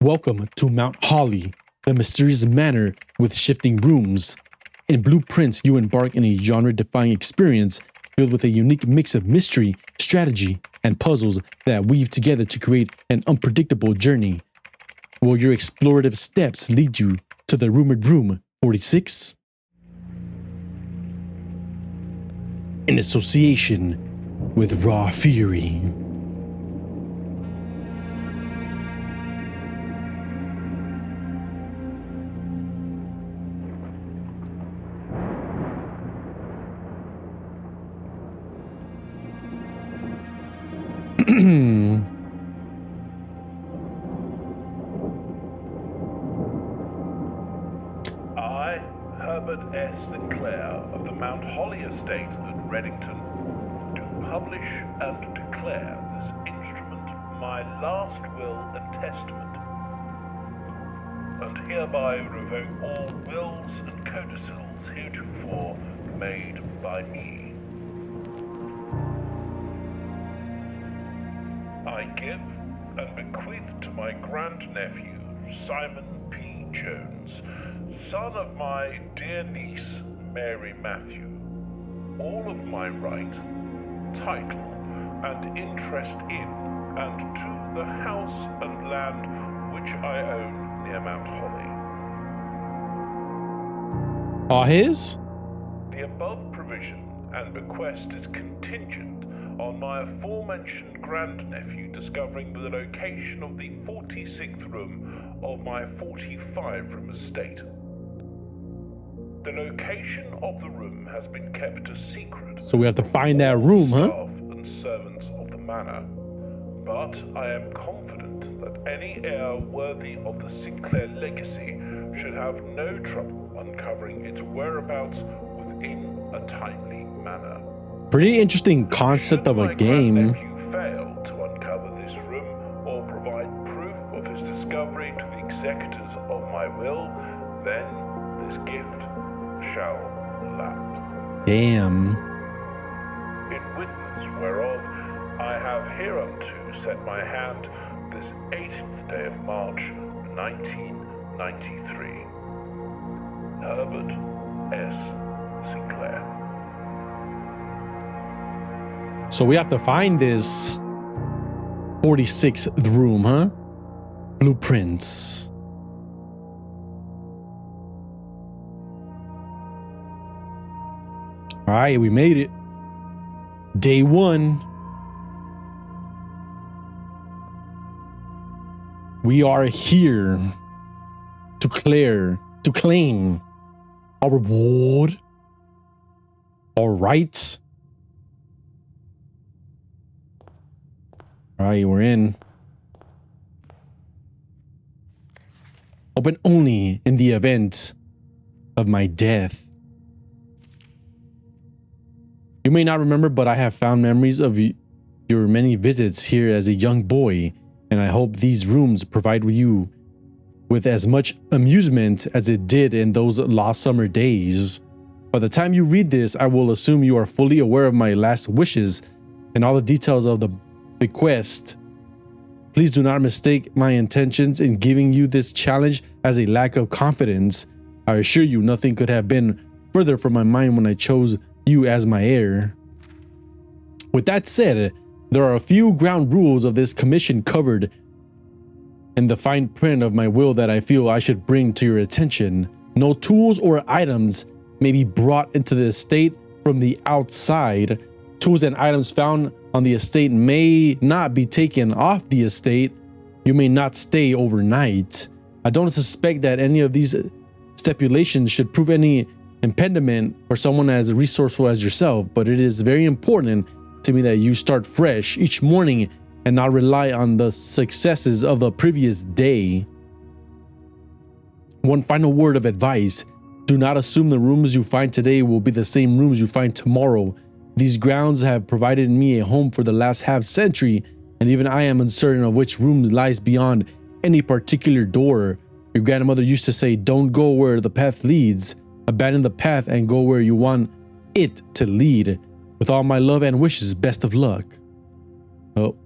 Welcome to Mount Holly, the mysterious manor with shifting rooms. In Blueprints, you embark in a genre-defying experience filled with a unique mix of mystery, strategy, and puzzles that weave together to create an unpredictable journey. Will your explorative steps lead you to the rumored room 46? In association with Raw Fury. I, Herbert S. Sinclair of the Mount Holly estate at Reddington, do publish and declare this instrument my last will and testament, and hereby revoke all wills and codicils heretofore made by me. I give and bequeath to my grandnephew, Simon P. Jones, son of my dear niece, Mary Matthew, all of my right, title, and interest in and to the house and land which I own near Mount Holly. All his? The above provision and bequest is contingent on my aforementioned grandnephew discovering the location of the 46th room of my 45-room estate. The location of the room has been kept a secret. So we have to find that room, huh? Staff and servants of the manor. But I am confident that any heir worthy of the Sinclair legacy should have no trouble uncovering its whereabouts within a timely manner. Pretty interesting concept of a game. If you fail to uncover this room or provide proof of his discovery to the executors of my will, then this gift shall lapse. Damn. In witness whereof I have hereunto set my hand this 18th day of March, 1993. Herbert S. Sinclair. So we have to find this 46th room, huh? Blueprints. All right, we made it. Day one. We are here to claim our reward. All right. All right, we're in. Open only in the event of my death. You may not remember, but I have found memories of your many visits here as a young boy, and I hope these rooms provide you with as much amusement as it did in those lost summer days. By the time you read this, I will assume you are fully aware of my last wishes and all the details of the bequest. Please do not mistake my intentions in giving you this challenge as a lack of confidence. I assure you nothing could have been further from my mind when I chose you as my heir. With that said, there are a few ground rules of this commission covered in the fine print of my will that I feel I should bring to your attention. No tools or items may be brought into the estate from the outside. Tools and items found on the estate may not be taken off the estate. You may not stay overnight. I don't suspect that any of these stipulations should prove any impediment for someone as resourceful as yourself, but it is very important to me that you start fresh each morning and not rely on the successes of the previous day. One final word of advice: do not assume the rooms you find today will be the same rooms you find tomorrow. These grounds have provided me a home for the last half century, and even I am uncertain of which room lies beyond any particular door. Your grandmother used to say, don't go where the path leads, abandon the path and go where you want it to lead. With all my love and wishes, best of luck. Oh,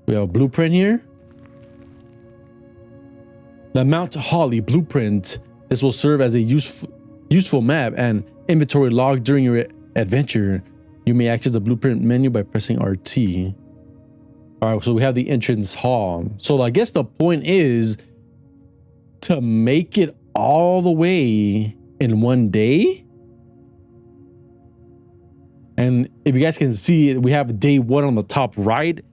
we have a blueprint here. The Mount Holly blueprint. This will serve as a useful map and inventory log during your adventure. You may access the blueprint menu by pressing RT. All right, so we have the entrance hall. So I guess the point is to make it all the way in one day. And if you guys can see, we have day 1 on the top right.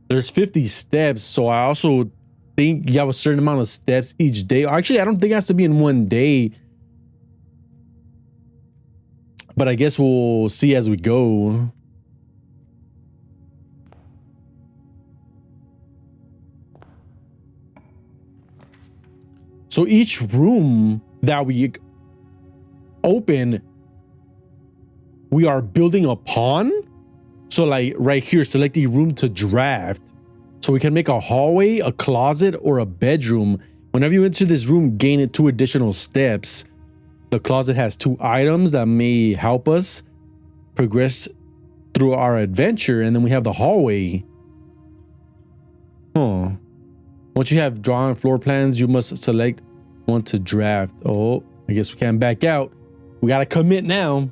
There's 50 steps. So I also think you have a certain amount of steps each day. Actually, I don't think it has to be in one day, but I guess we'll see as we go. So each room that we open, we are building upon. So like right here, select the room to draft. So we can make a hallway, a closet, or a bedroom. Whenever you enter this room, gain 2 additional steps. The closet has 2 items that may help us progress through our adventure. And then we have the hallway. Once you have drawn floor plans, you must select one to draft. Oh, I guess we can't back out. We got to commit now.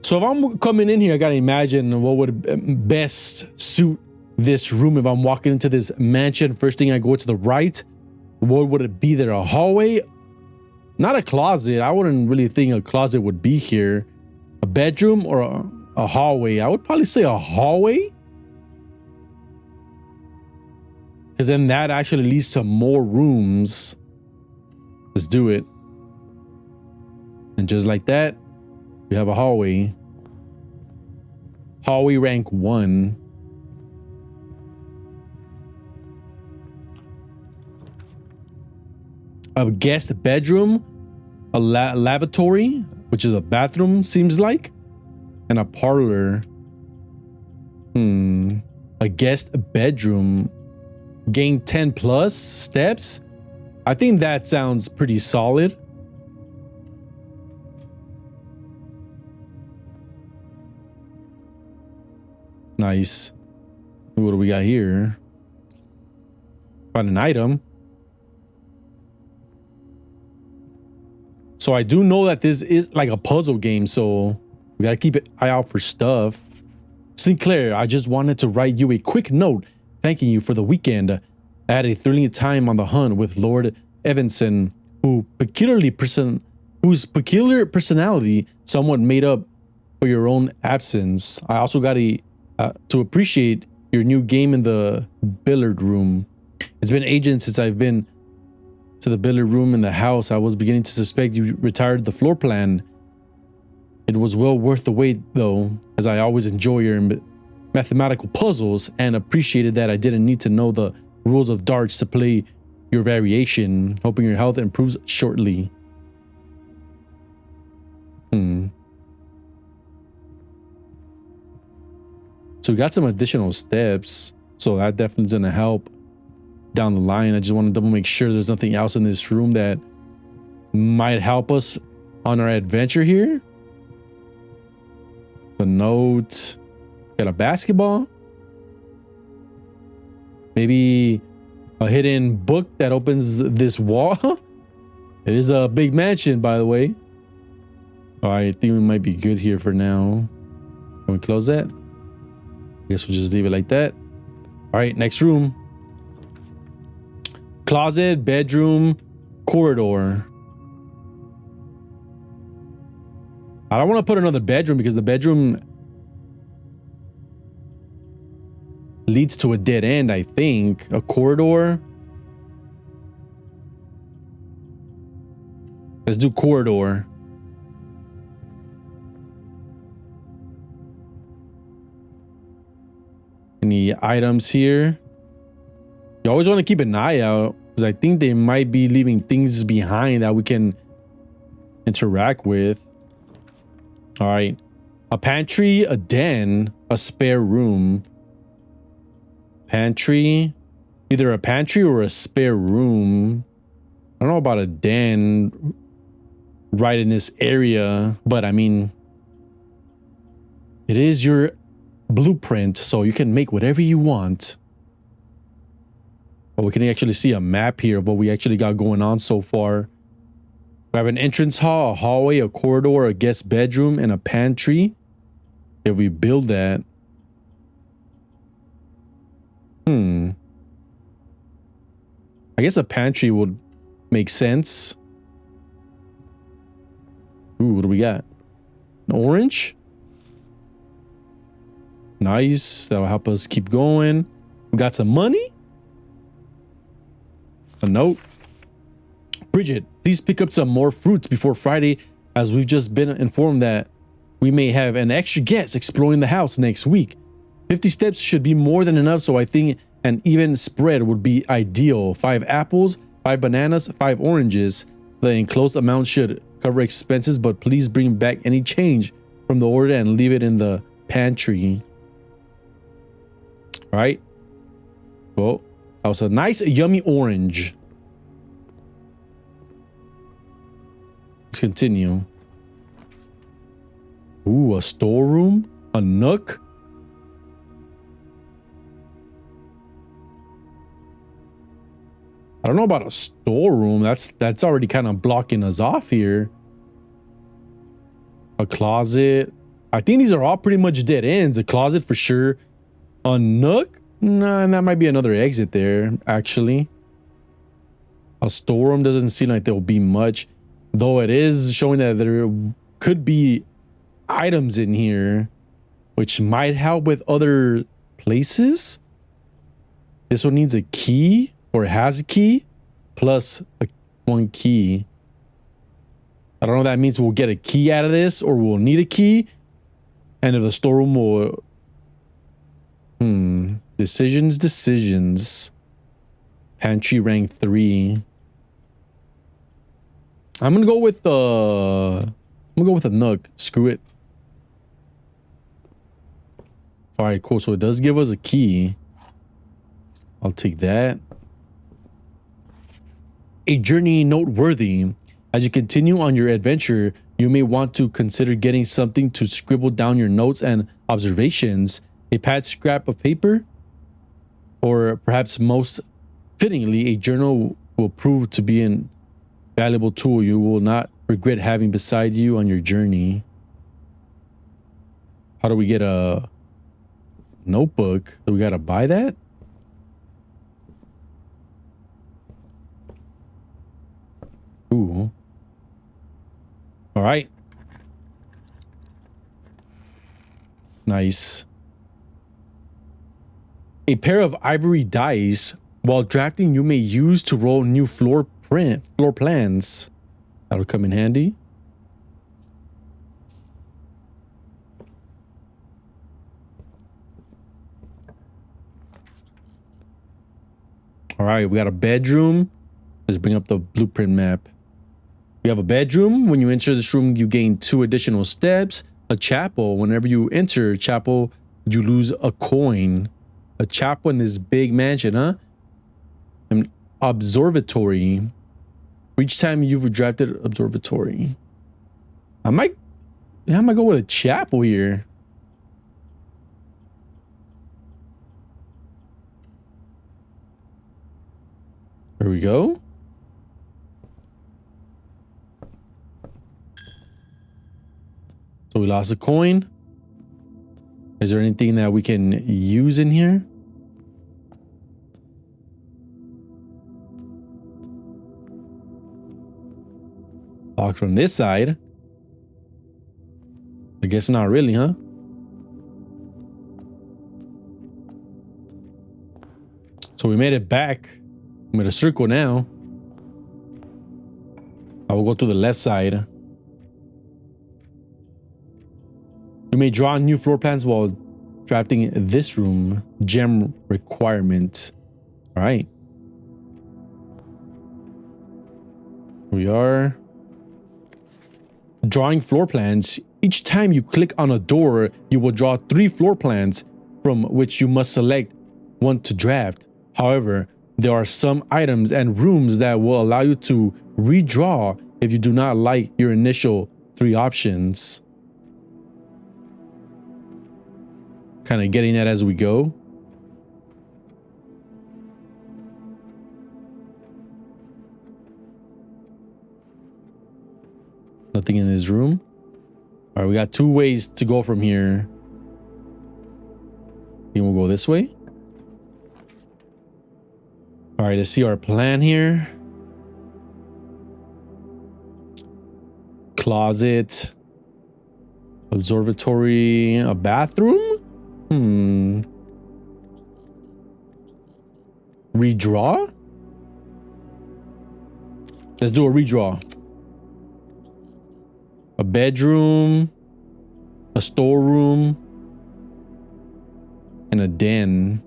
So if I'm coming in here, I got to imagine what would best suit this room. If I'm walking into this mansion, first thing I go to the right, what would it be there? A hallway? Not a closet. I wouldn't really think a closet would be here. A bedroom or a hallway? I would probably say a hallway, because then that actually leads to more rooms. Let's do it. And just like that, we have a hallway. Hallway rank 1. A guest bedroom, a lavatory, which is a bathroom, seems like, and a parlor. A guest bedroom. Gain 10 plus steps. I think that sounds pretty solid. Nice. What do we got here? Find an item. So I do know that this is like a puzzle game, so we gotta keep an eye out for stuff. Sinclair, I just wanted to write you a quick note thanking you for the weekend. I had a thrilling time on the hunt with Lord Evanson, whose peculiar personality somewhat made up for your own absence. I also got to appreciate your new game in the billiard room. It's been ages since I've been to the billiard room in the house. I was beginning to suspect you retired the floor plan. It was well worth the wait though, as I always enjoy your mathematical puzzles and appreciated that I didn't need to know the rules of darts to play your variation. Hoping your health improves shortly. So we got some additional steps, so that definitely is gonna help down the line. I just want to double make sure there's nothing else in this room that might help us on our adventure here. The note, got a basketball, maybe a hidden book that opens this wall. It is a big mansion, by the way. All right, I think we might be good here for now. Can we close that? I guess we'll just leave it like that. All right, next room. Closet, bedroom, corridor. I don't want to put another bedroom because the bedroom leads to a dead end, I think. A corridor. Let's do corridor. Any items here? You always want to keep an eye out because I think they might be leaving things behind that we can interact with. All right. A pantry, a den, a spare room. Pantry. Either a pantry or a spare room. I don't know about a den right in this area, but I mean, it is your blueprint, so you can make whatever you want. Oh, we can actually see a map here of what we actually got going on so far. We have an entrance hall, a hallway, a corridor, a guest bedroom, and a pantry. If we build that. I guess a pantry would make sense. Ooh, what do we got? An orange? Nice. That'll help us keep going. We got some money. A note. Bridget, please pick up some more fruits before Friday, as we've just been informed that we may have an extra guest exploring the house next week. 50 steps should be more than enough, so I think an even spread would be ideal. 5 apples, 5 bananas, 5 oranges. The enclosed amount should cover expenses, but please bring back any change from the order and leave it in the pantry. All right. Well, that was a nice, yummy orange. Let's continue. Ooh, a storeroom? A nook? I don't know about a storeroom. That's already kind of blocking us off here. A closet. I think these are all pretty much dead ends. A closet for sure. A nook? Nah, and that might be another exit there, actually. A storeroom doesn't seem like there'll be much, though it is showing that there could be items in here, which might help with other places. This one needs a key, or it has a key, plus one key. I don't know if that means we'll get a key out of this, or we'll need a key. And if the storeroom will... Decisions. Pantry rank 3. I'm gonna go with a nook. Screw it. All right, cool. So it does give us a key. I'll take that. A journey noteworthy. As you continue on your adventure, you may want to consider getting something to scribble down your notes and observations. A pad scrap of paper, or perhaps most fittingly, a journal will prove to be an valuable tool you will not regret having beside you on your journey. How do we get a notebook? Do we gotta buy that? Ooh. All right. Nice. A pair of ivory dice. While drafting, you may use to roll new floor plans. That'll come in handy. All right, we got a bedroom. Let's bring up the blueprint map. We have a bedroom. When you enter this room, you gain 2 additional steps. A chapel. Whenever you enter a chapel, you lose a coin. A chapel in this big mansion, huh? An observatory. Each time you've drafted observatory. I might go with a chapel here. There we go. So we lost a coin. Is there anything that we can use in here? Locked from this side. I guess not really, huh? So we made it back. I'm in a circle now. I will go to the left side. You may draw new floor plans while drafting this room. Gem requirement. All right. Here we are. Drawing floor plans. Each time you click on a door, you will draw 3 floor plans from which you must select one to draft. However, there are some items and rooms that will allow you to redraw if you do not like your initial 3 options. Kind of getting that as we go. Nothing in this room. All right, we got 2 ways to go from here. I think we'll go this way. All right, let's see our plan here. Closet. Observatory. A bathroom? Redraw? Let's do a redraw. A bedroom, a storeroom, and a den.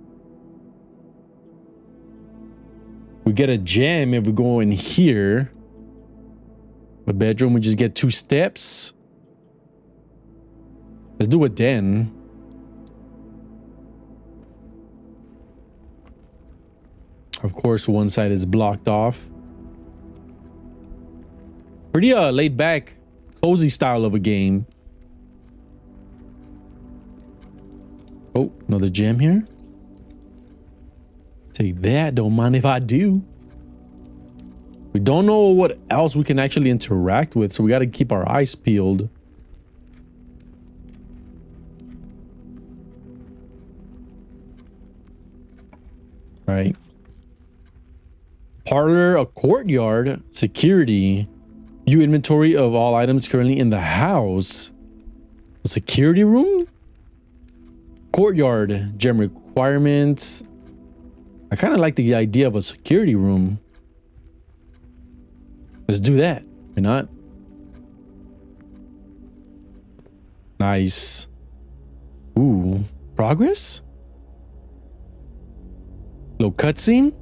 We get a gem if we go in here. A bedroom, we just get 2 steps. Let's do a den. Of course, one side is blocked off. Pretty laid back, cozy style of a game. Oh, another gem here. Take that, don't mind if I do. We don't know what else we can actually interact with, so we got to keep our eyes peeled. All right. Parlor, a courtyard, security, view inventory of all items currently in the house. A security room? Courtyard, gem requirements. I kind of like the idea of a security room. Let's do that. Why not? Nice. Ooh, progress? Little cutscene?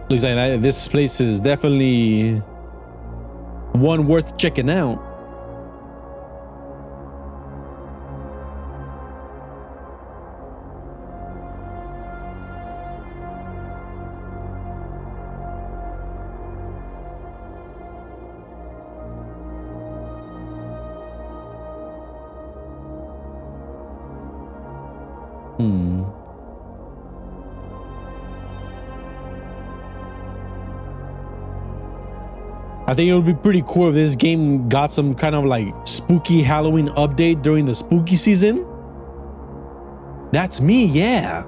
Looks like this place is definitely one worth checking out. I think it would be pretty cool if this game got some kind of like spooky Halloween update during the spooky season. That's me, yeah.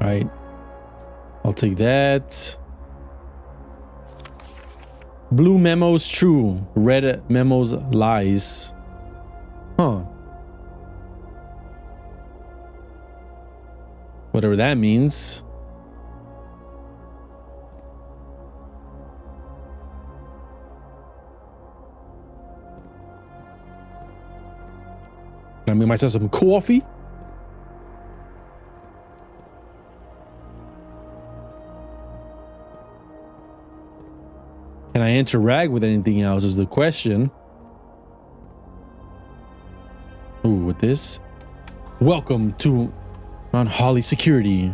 All right. I'll take that. Blue memos true. Red memos lies. Huh. Whatever that means. Can I make myself some coffee? Can I interact with anything else is the question. Ooh, with this. Welcome to Mount Holly Security.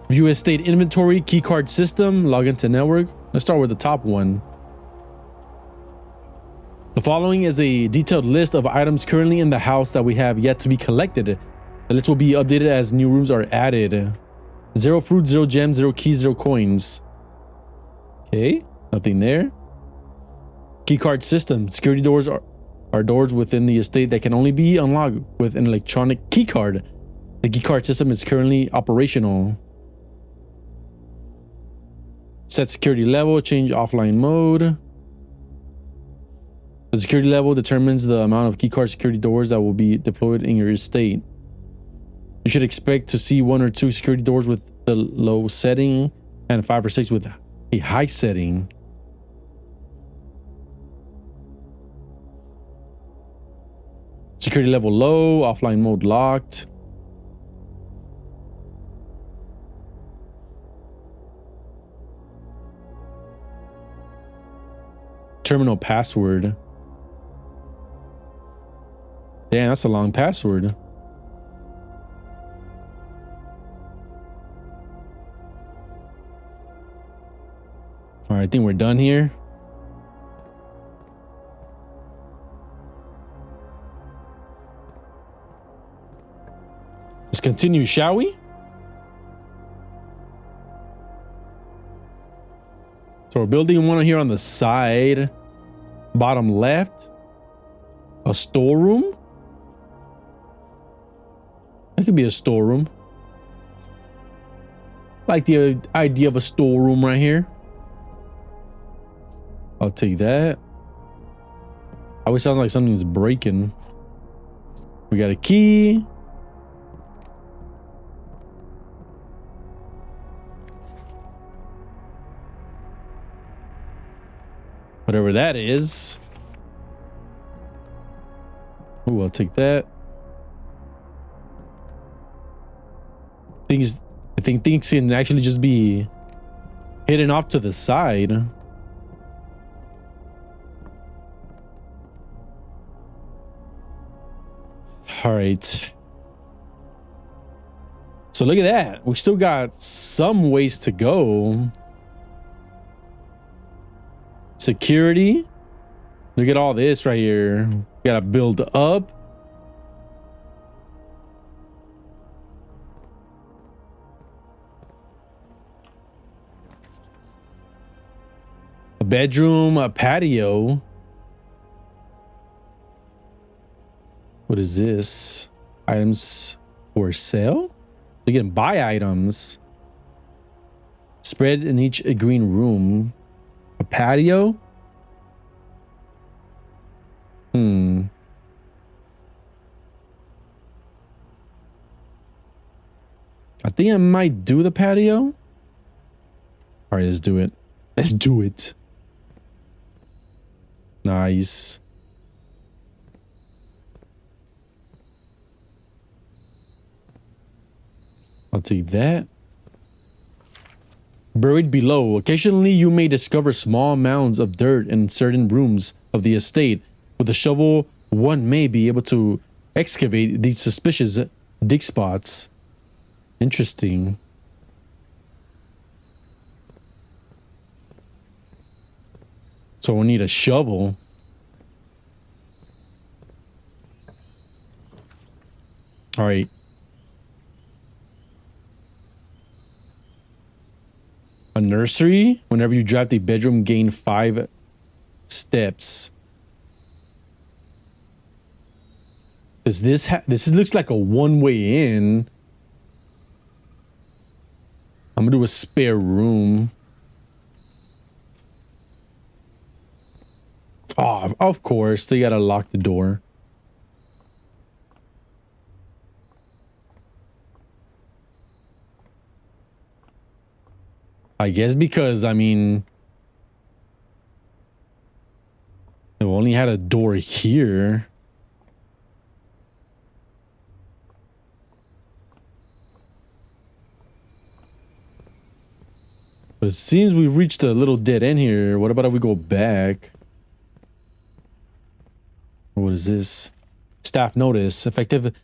View estate inventory, keycard system, log into network. Let's start with the top one. The following is a detailed list of items currently in the house that we have yet to be collected. The list will be updated as new rooms are added. 0 fruit, 0 gems, 0 keys, 0 coins. Okay, nothing there. Keycard system. Security doors are doors within the estate that can only be unlocked with an electronic keycard. The keycard system is currently operational. Set security level, change offline mode. The security level determines the amount of keycard security doors that will be deployed in your estate. You should expect to see 1 or 2 security doors with the low setting and 5 or 6 with a high setting. Security level low, offline mode locked. Terminal password. Damn, that's a long password. All right, I think we're done here. Let's continue, shall we? So we're building one here on the side, bottom left, a storeroom. That could be a storeroom. Like the idea of a storeroom right here. I'll take that. Always sounds like something's breaking. We got a key. Whatever that is. Ooh, I'll take that. I think things can actually just be hidden off to the side. All right. So look at that. We still got some ways to go. Security. Look at all this right here. We gotta build up. A bedroom, a patio. What is this? Items for sale? You can buy items. Spread in each green room. A patio? I think I might do the patio. All right, let's do it. Let's do it. Nice. I'll take that. Buried below. Occasionally, you may discover small mounds of dirt in certain rooms of the estate. With a shovel, one may be able to excavate these suspicious dig spots. Interesting. So we'll need a shovel. All right. A nursery. Whenever you drive the bedroom, gain 5 steps. Does this looks like a one-way in. I'm gonna do a spare room. Oh, of course, they gotta lock the door. I guess because, I mean, they only had a door here. But it seems we've reached a little dead end here. What about if we go back? What is this? Staff notice. Effective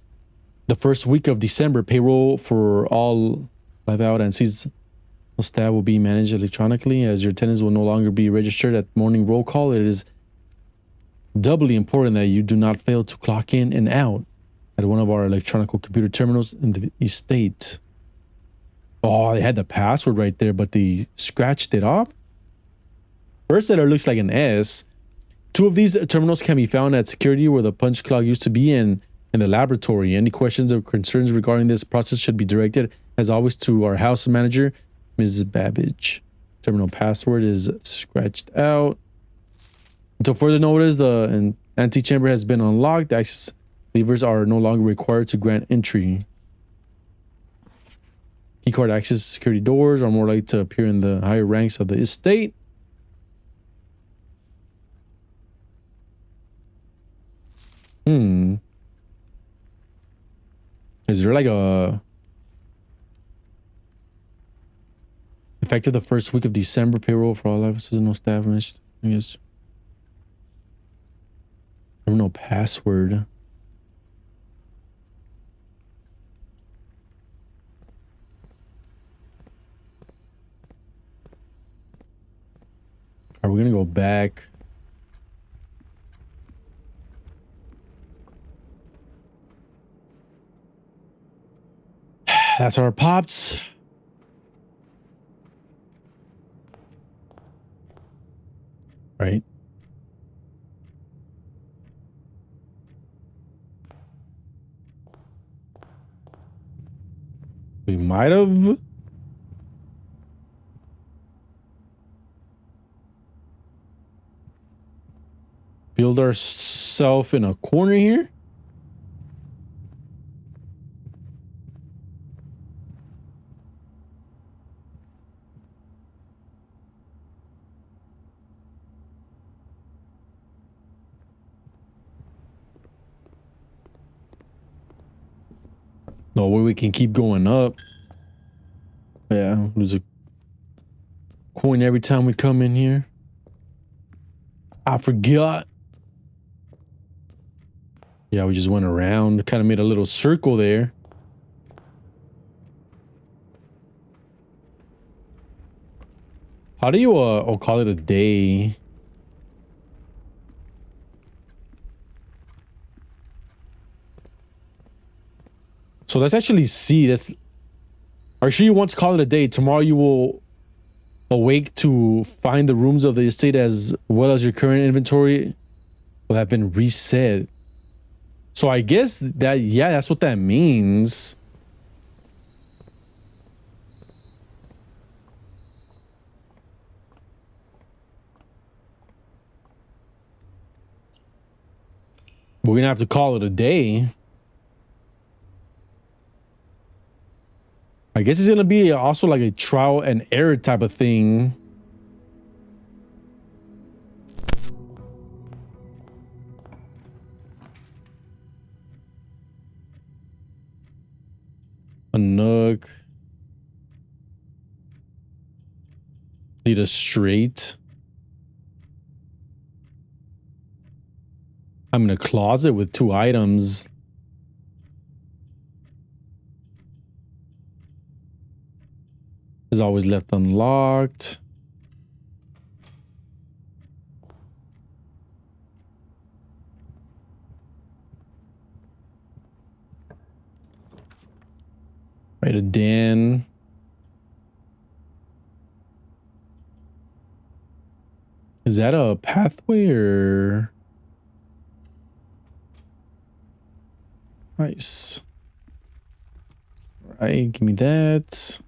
the first week of December, payroll for all live out and seasonal staff will be managed electronically, as your attendance will no longer be registered at morning roll call. It is doubly important that you do not fail to clock in and out at one of our electronic computer terminals in the estate. Oh, they had the password right there, but they scratched it off. First letter looks like an S. 2 of these terminals can be found at security where the punch clock used to be in the laboratory. Any questions or concerns regarding this process should be directed, as always, to our house manager, Mrs. Babbage. Terminal password is scratched out. Until further notice, the antechamber has been unlocked. The access levers are no longer required to grant entry. Keycard access security doors are more likely to appear in the higher ranks of the estate. Is there like a effective the first week of December payroll for all offices and no staff? I guess no password. Are we gonna go back? That's our pops. Right. We might have. Build ourselves in a corner here. No way we can keep going up. Yeah, there's a coin every time we come in here. I forgot. Yeah, we just went around, kind of made a little circle there. How do you call it a day? So let's actually see. That's, are sure you want to call it a day. Tomorrow you will awake to find the rooms of the estate as well as your current inventory will have been reset. So I guess that, yeah, that's what that means. We're gonna have to call it a day. I guess it's gonna be also like a trial and error type of thing. A nook. Lead us straight. I'm in a closet with 2 items. Is always left unlocked. Right, a den. Is that a pathway or? Nice. All right, give me that.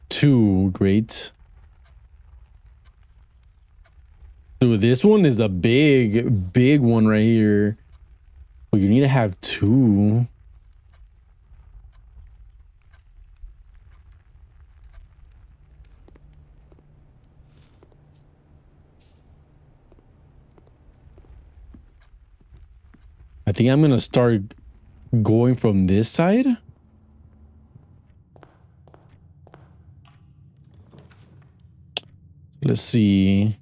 Two, great. Dude, this one is a big one right here. Well, you need to have 2. I think I'm gonna start going from this side. Let's see.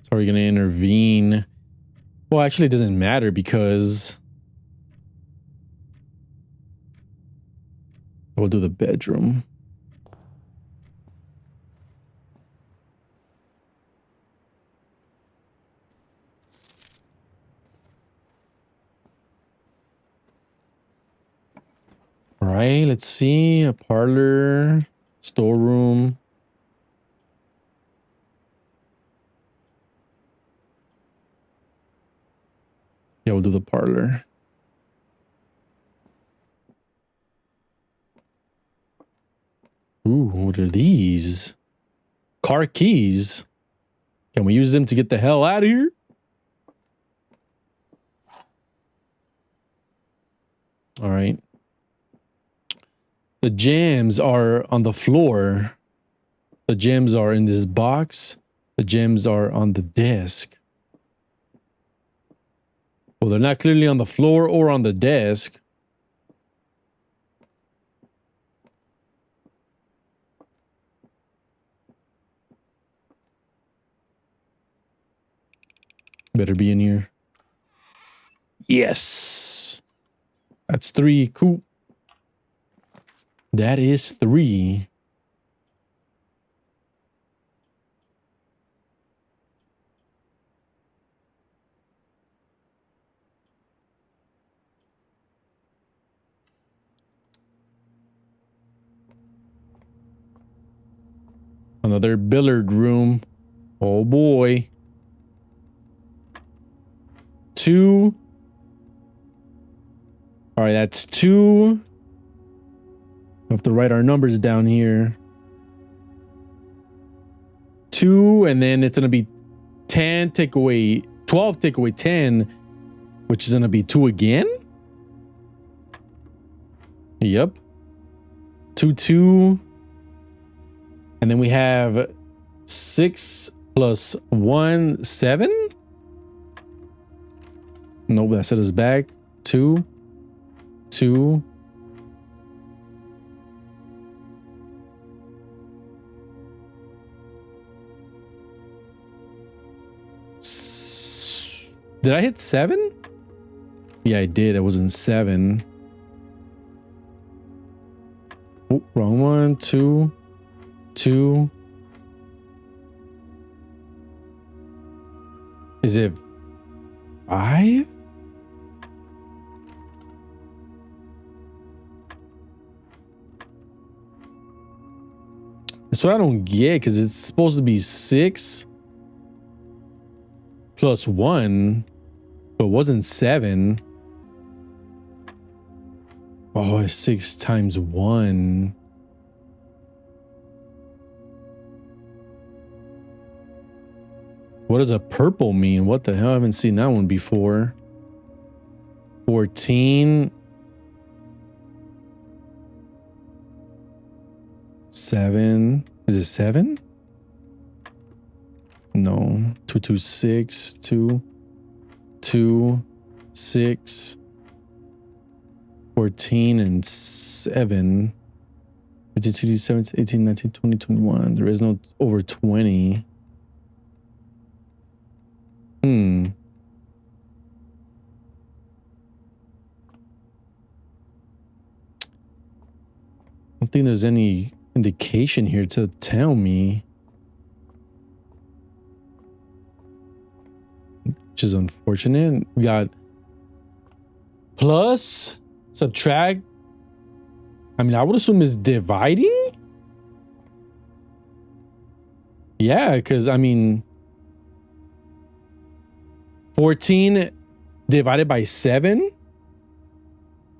So are we gonna intervene? Well, actually, it doesn't matter because we'll do the bedroom. All right, let's see. A parlor, storeroom. Yeah, we'll do the parlor. Ooh, what are these? Car keys. Can we use them to get the hell out of here? All right. The jams are on the floor. The gems are in this box. The gems are on the desk. Well, they're not clearly on the floor or on the desk. Better be in here. Yes. That's 3. Cool. That is 3. Another billiard room. Oh boy. 2. All right, that's 2. We have to write our numbers down here. 2, and then it's gonna be 10, take away 12, take away 10, which is gonna be 2 again. Yep. 2, 2. And then we have 6 plus 1, 7. Nope, that set us back. 2, 2. Did I hit 7? Yeah, I did. I was in 7. Oh, wrong one. 2, 2. Is it 5? That's what I don't get, because it's supposed to be 6 plus 1, but it wasn't 7. Oh, it's 6 times 1. What does a purple mean? What the hell? I haven't seen that one before. 14. 7. Is it 7? No. 2, 2, 6. 2, 2, 6. 14 and 7. 15, 16, 17, 18, 19, 20, 21. There is no over 20. I don't think there's any indication here to tell me, which is unfortunate. We got plus, subtract. I mean, I would assume it's dividing. Yeah, because I mean, 14 divided by 7,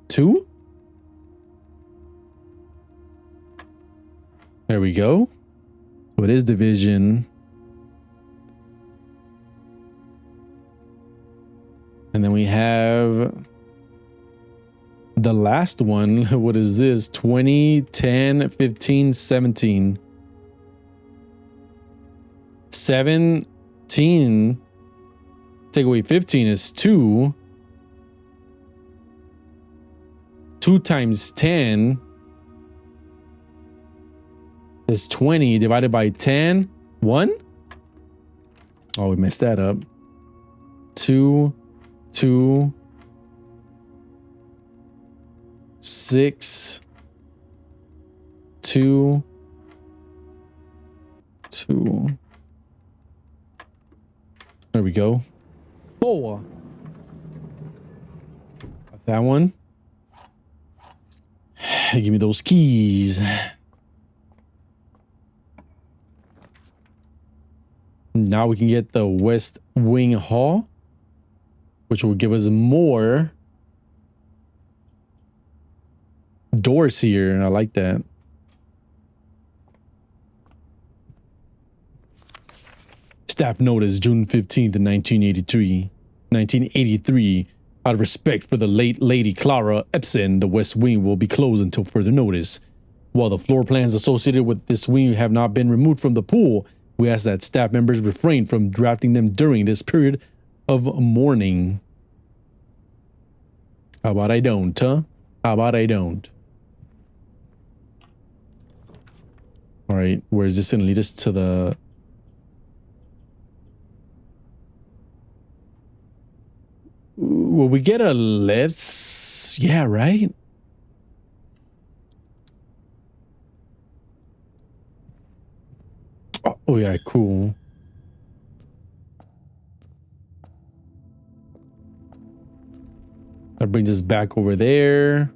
2. There we go. So it is division. And then we have the last one. What is this? 20, 10, 15, 17. 17. Take away 15 is 2. 2 times 10 is 20 divided by 10. 1. Oh, we messed that up. 2, 2, 6, 2, 2. There we go. 4. Got that one. Give me those keys. Now we can get the West Wing Hall, which will give us more doors here. I like that. Staff notice, June 15th, 1983. Out of respect for the late Lady Clara Epson, the West Wing will be closed until further notice. While the floor plans associated with this wing have not been removed from the pool, we ask that staff members refrain from drafting them during this period of mourning. How about I don't, huh? How about I don't? All right, where is this going to lead us to the... Will we get a lift? Yeah, right? Oh, yeah, cool. That brings us back over there.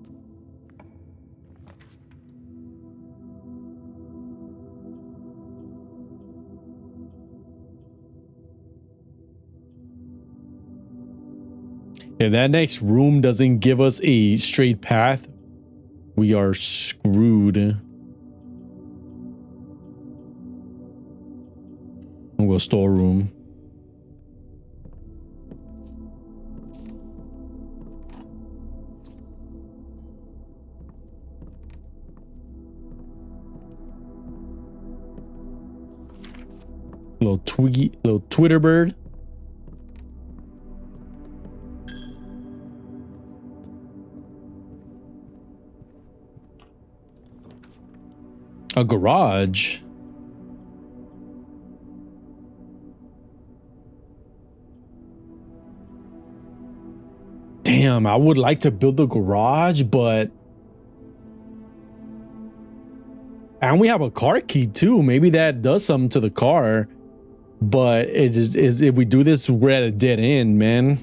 If that next room doesn't give us a straight path, we are screwed. We'll go storeroom. Little twiggy, little Twitter bird. A garage. Damn, I would like to build a garage, but... And we have a car key too. Maybe that does something to the car. But it is if we do this, we're at a dead end, man.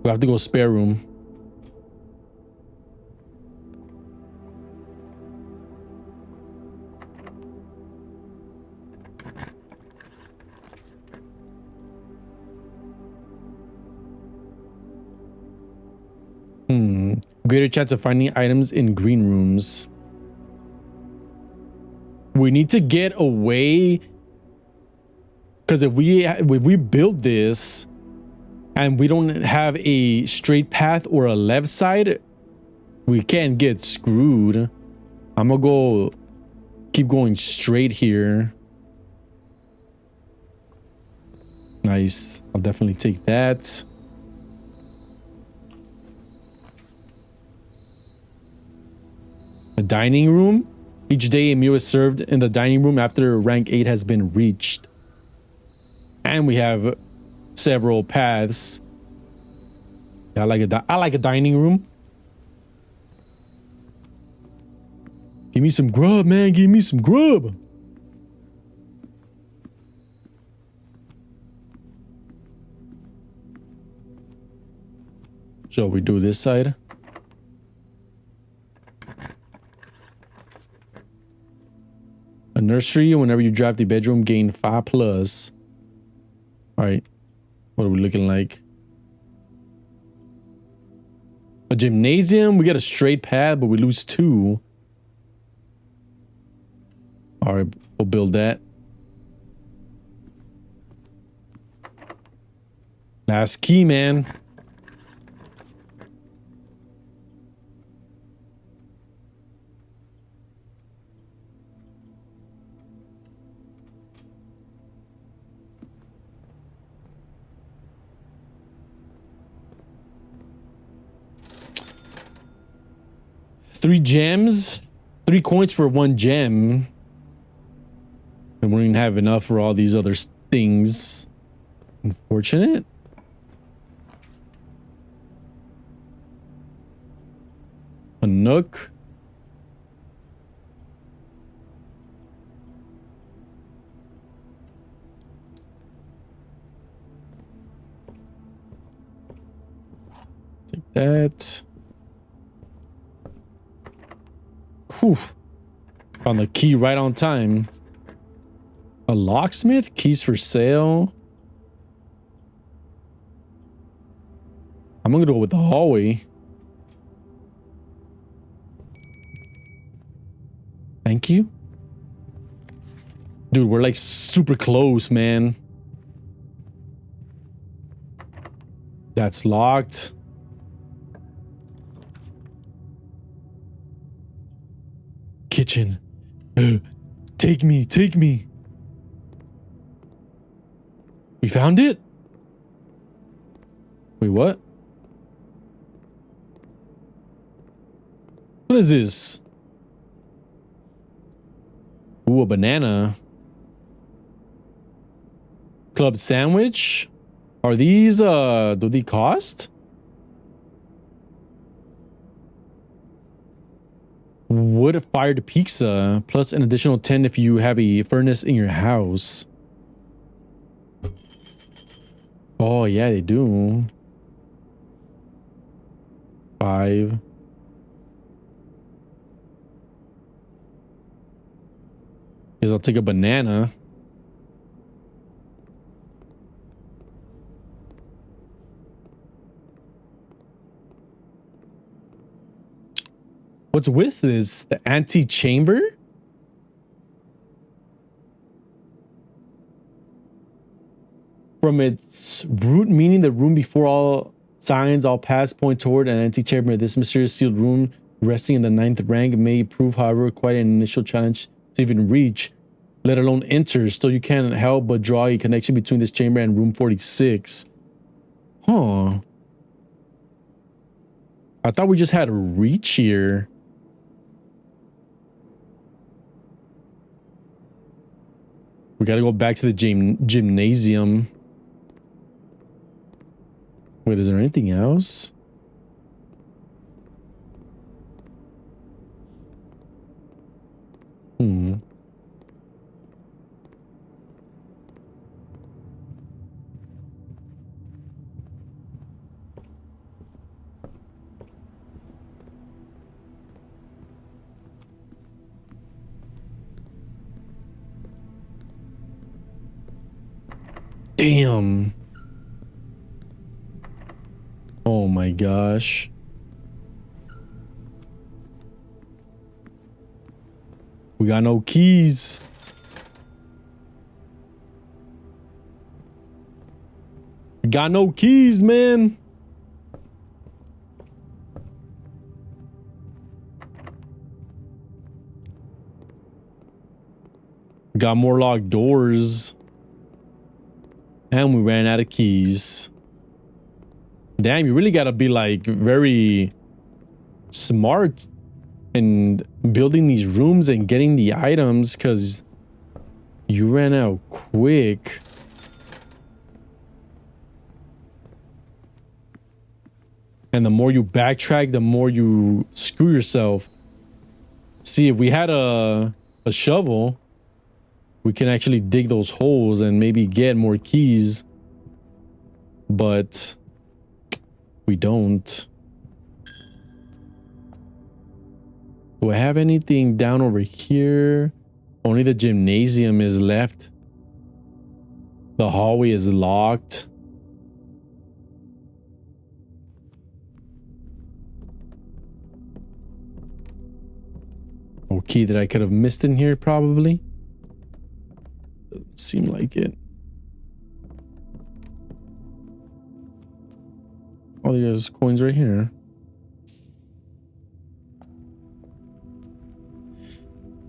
We have to go spare room. Greater chance of finding items in green rooms. We need to get away, because if we build this and we don't have a straight path or a left side, we can't get screwed. I'm gonna keep going straight here. Nice. I'll definitely take that. A dining room. Each day a meal is served in the dining room after rank 8 has been reached. And we have several paths. I like a dining room. Give me some grub, man. Give me some grub. Shall we do this side? A nursery. Whenever you drive the bedroom, gain 5+. All right. What are we looking like? A gymnasium. We get a straight path, but we lose 2. All right. We'll build that. Last key, man. Three gems, 3 coins for 1 gem. And we don't even have enough for all these other things. Unfortunate. A nook. Take that. Whew. Found the key right on time. A locksmith? Keys for sale? I'm gonna go with the hallway. Thank you. Dude, we're like super close, man. That's locked. direction. Take me, take me. We found it? Wait, what? What is this? Ooh, a banana. Club sandwich? Are these, do they cost? Wood-fired pizza, plus an additional 10 if you have a furnace in your house. Oh, yeah, they do. 5. Guess I'll take a banana. What's with this? The antechamber? From its root meaning, the room before all signs, all paths point toward an antechamber. This mysterious sealed room, resting in the 9th rank, may prove, however, quite an initial challenge to even reach, let alone enter. Still, you can't help but draw a connection between this chamber and room 46. Huh. I thought we just had a reach here. We gotta go back to the gymnasium. Wait, is there anything else? Damn. Oh my gosh. We got no keys. We got no keys, man. We got more locked doors. And we ran out of keys. Damn, you really gotta be like very smart in building these rooms and getting the items, because you ran out quick. And the more you backtrack, the more you screw yourself. See, if we had a shovel, we can actually dig those holes and maybe get more keys. But we don't. Do I have anything down over here? Only the gymnasium is left. The hallway is locked. Oh, key that I could have missed in here, probably. Doesn't seem like it. Oh, there's coins right here.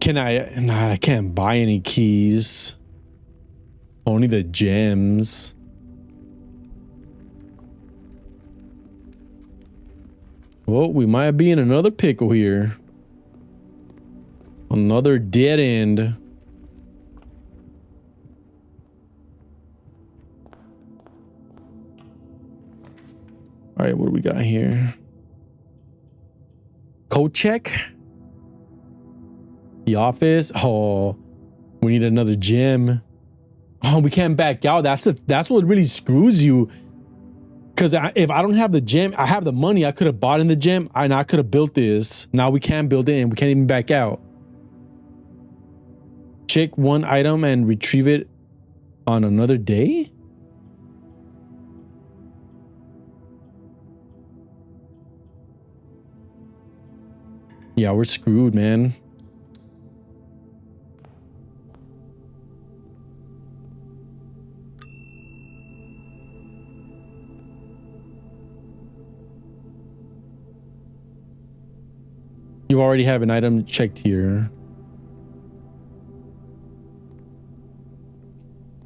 Can I? Nah, I can't buy any keys. Only the gems. Well, we might be in another pickle here. Another dead end. All right, what do we got here? Code check. The office. Oh, we need another gem. Oh, we can't back out. That's what really screws you. Because if I don't have the gem, I have the money. I could have bought in the gem and I could have built this. Now we can't build it and we can't even back out. Check one item and retrieve it on another day. Yeah, we're screwed, man. You already have an item checked here.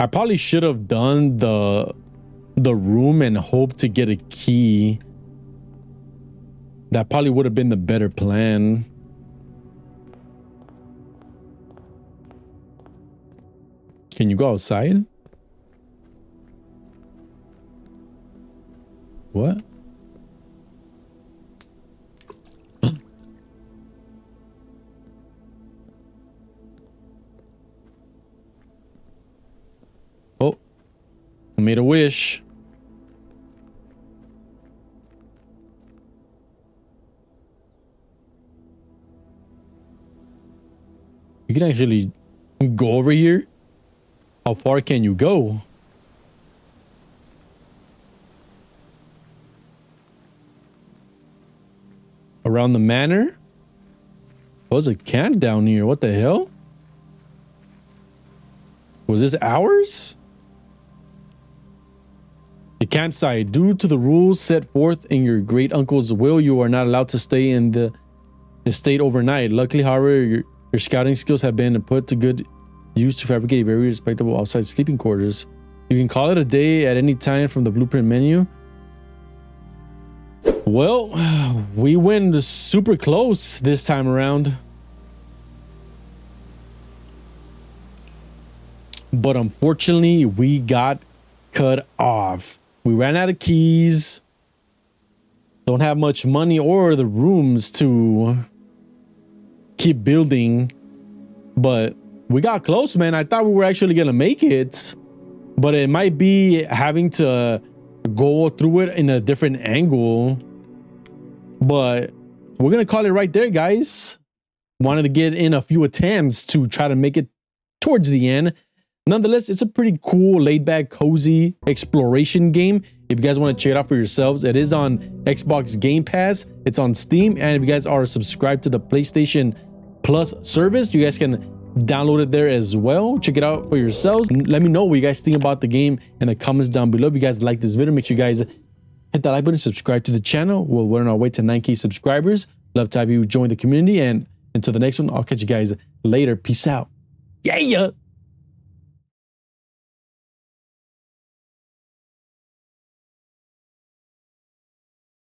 I probably should have done the room and hoped to get a key. That probably would have been the better plan. Can you go outside? What? Oh, I made a wish. You can actually go over here. How far can you go? Around the manor? Oh, there's a camp down here. What the hell? Was this ours? The campsite. Due to the rules set forth in your great uncle's will, you are not allowed to stay in the estate overnight. Luckily, however, your scouting skills have been put to good use to fabricate a very respectable outside sleeping quarters. You can call it a day at any time from the blueprint menu. Well, we went super close this time around. But unfortunately, we got cut off. We ran out of keys. Don't have much money or the rooms to keep building. But we got close, man. I thought we were actually going to make it. But it might be having to go through it in a different angle. But we're going to call it right there, guys. Wanted to get in a few attempts to try to make it towards the end. Nonetheless, it's a pretty cool, laid-back, cozy exploration game. If you guys want to check it out for yourselves, it is on Xbox Game Pass. It's on Steam. And if you guys are subscribed to the PlayStation Plus service, you guys can download it there as well. Check it out for yourselves. Let me know what you guys think about the game in the comments down below. If you guys like this video, make sure you guys hit that like button, subscribe to the channel. We're on our way to 9K subscribers. Love to have you join the community. And until the next one, I'll catch you guys later. Peace out. Yeah.